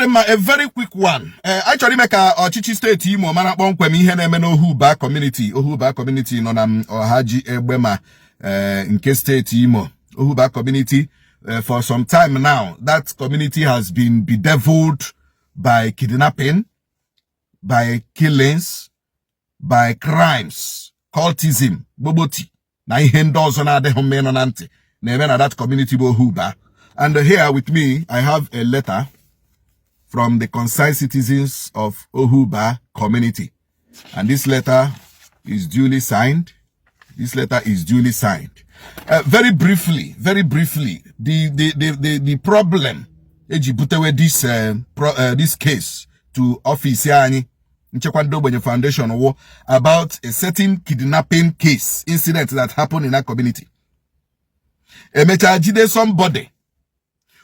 Uzodinma, a very quick one. Actually, make a Chichi state Imo mana kpọmkwem ihe na-eme n'Ohuba community. Ohuba community nọ na Ọhaji Egbema nke state Imo. Ohuba community, for some time now, that community has been bedeviled by kidnapping, by killings, by crimes, cultism, boboti. Na ihe ndị ọzọ na-adịghị mma nọ na ntị na-eme na that community bụ Ohuba. And here with me, I have a letter from the concerned citizens of Ohuba community. And this letter is duly signed. This letter is duly signed. Very briefly, the problem this case to office Nchekwando Foundation war about a certain kidnapping case incident that happened in that community. Emechajide somebody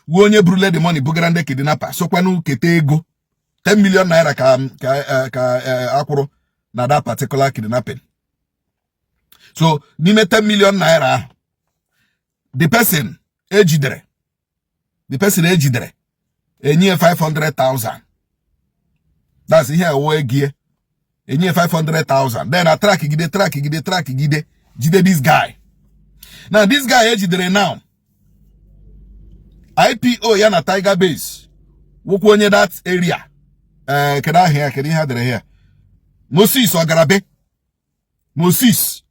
who onye brule the money bugarande kidnapper so kwanu kete ego 10 million naira ka akwụrụ na that particular kidnapping. So nime 10 million naira the person ejidere enye 500,000. That's here we gear enye 500,000. Then I track gide this guy. Now this guy ejidere now IPO yana Tiger Base. Woku onye that area. Keda here. Moses Ogarabe. Moses.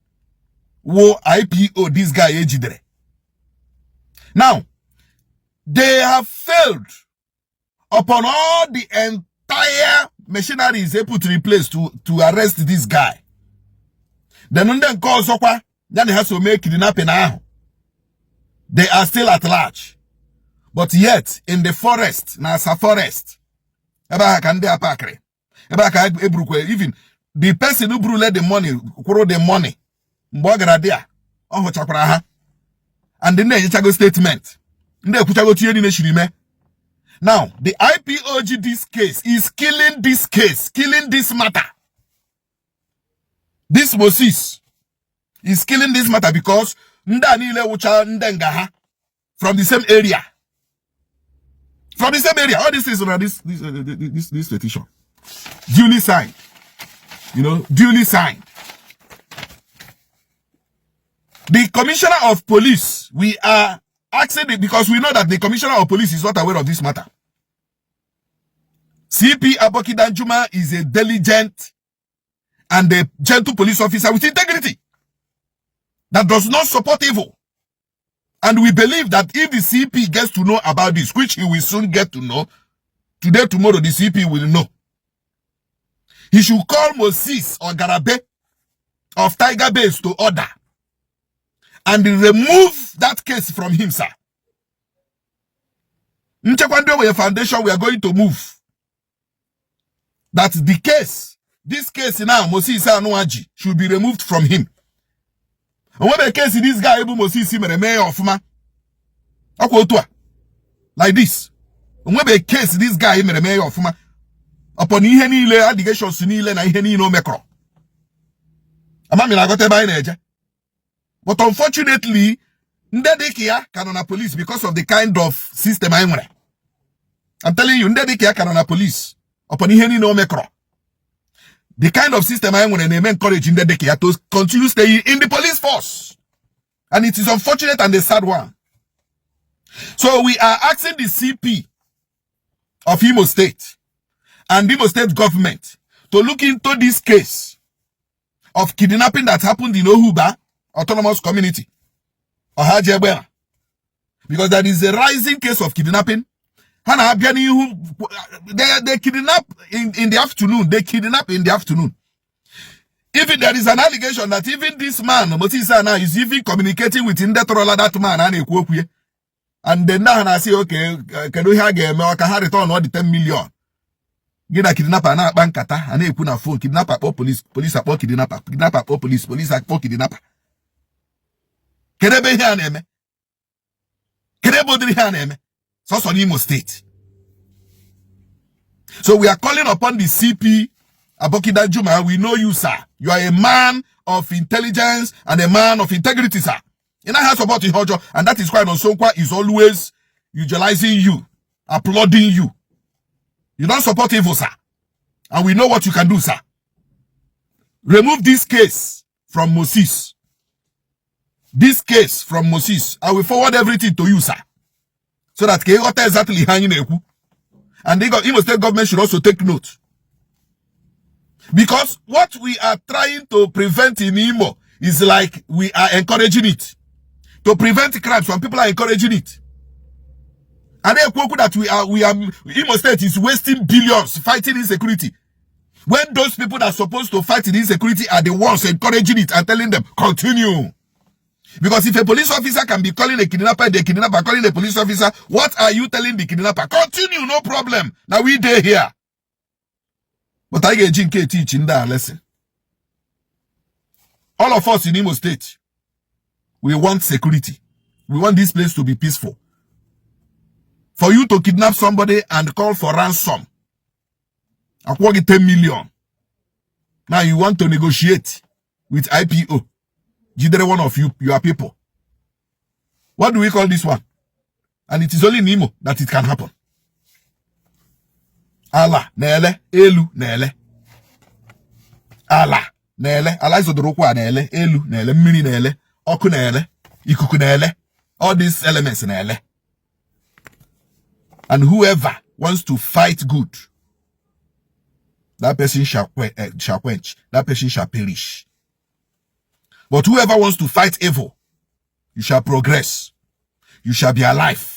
Wo IPO this guy ejidere. Now, they have failed upon all the entire machinery is able to replace to arrest this guy. Then when they call Sokwa, then has to make kidnapping now. They are still at large. But yet, in the forest, Nasa forest, even the person who bruled the money, and then the Chicago statement. Now, the IPOG this case is killing this matter. This Moses is killing this matter because from the same area. From the same area, all this is this petition. Duly signed. Duly signed. The Commissioner of Police, we are asking it because we know that the Commissioner of Police is not aware of this matter. CP Aboki Danjuma is a diligent and a gentle police officer with integrity that does not support evil. And we believe that if the CP gets to know about this, which he will soon get to know, today, tomorrow, the CP will know. He should call Moses or Garabe of Tiger Base to order and remove that case from him, sir. Nchekwando Foundation, we are going to move. That the case, this case now, Moses Anuaji, should be removed from him. And when the case this guy able Moses mayor of ma like this. And when the case this guy mayor of ma upon ihe niile allegations niile na ihe niile o mekro. Amami na gote by neje. But unfortunately, ndedikia kanona police because of the kind of system I nwere. I'm telling you, ndedikia kanona police upon ihe niile o mekro. The kind of system I want to encourage in the decade to continue staying in the police force. And it is unfortunate and a sad one. So we are asking the CP of Imo State and Imo State government to look into this case of kidnapping that happened in Ohuba autonomous community. Because there is a rising case of kidnapping. They kidnap in the afternoon. Even there is an allegation that even this man, Mosisa, is even communicating with that man. And then now I say, okay, can we have return all the 10 million? Get a kidnapper na bankata, and they put a phone, kidnapper or police support kidnapper or police support kidnapper. Can they be here name? Can they bother here name? So Imo State. So we are calling upon the CP Aboki Danjuma. We know you, sir. You are a man of intelligence and a man of integrity, sir. And I have support in Hojo, and that is why Nosokwa is always utilizing you, applauding you. You don't support evil, sir. And we know what you can do, sir. Remove this case from Moses. This case from Moses. I will forward everything to you, sir. So that exactly hanging. And the Imo State government should also take note. Because what we are trying to prevent in Imo is like we are encouraging it. To prevent crimes, when people are encouraging it. And then that Imo State is wasting billions fighting insecurity. When those people that are supposed to fight in insecurity are the ones encouraging it and telling them, continue. Because if a police officer can be calling a kidnapper, the kidnapper calling a police officer, what are you telling the kidnapper? Continue, no problem. Now we day here. But I get Jinke teaching that lesson. All of us in Imo State, we want security. We want this place to be peaceful. For you to kidnap somebody and call for ransom, I want 10 million. Now you want to negotiate with IPO. Jidere one of you, your people. What do we call this one? And it is only in Imo that it can happen. Ala, nele, elu, nele. Ala, nele. Ala is odorokwa nele, elu, nele, mini nele, oku nele, ikuku nele. All these elements nele. And whoever wants to fight good, that person shall quench. That person shall perish. But whoever wants to fight evil, you shall progress. You shall be alive.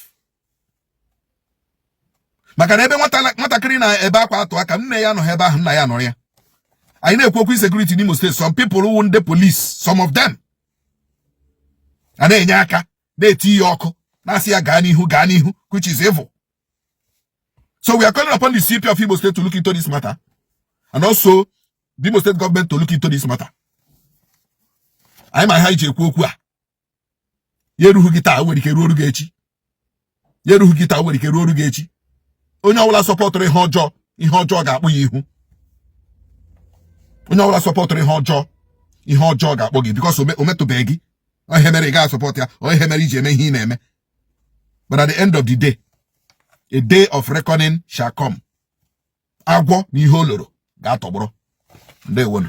I know security in Imo State. Some people who want the police, some of them. And then nyaka, they tiyoko, nasia ganihu, which is evil. So we are calling upon the CP of Igbo State to look into this matter. And also, the Igbo State government to look into this matter. I'm a high kwa. Yeruhu gita weri ke ruoru gechi. Yeruhu gita weri ke ruoru gechi. Onye ọbụla support ihe ọjọọ ga-akpụ ya ihu. Onye ọbụla support ihe ọjọọ ga-akpụ gị because o metụbeghị gị. O ihe mere ị ga-support ya, o ihe mere iji eme ihe ị na-eme. But at the end of the day, a day of reckoning shall come. Agwọ na ihe oloro ga-atọgbọrọ. Ndewo.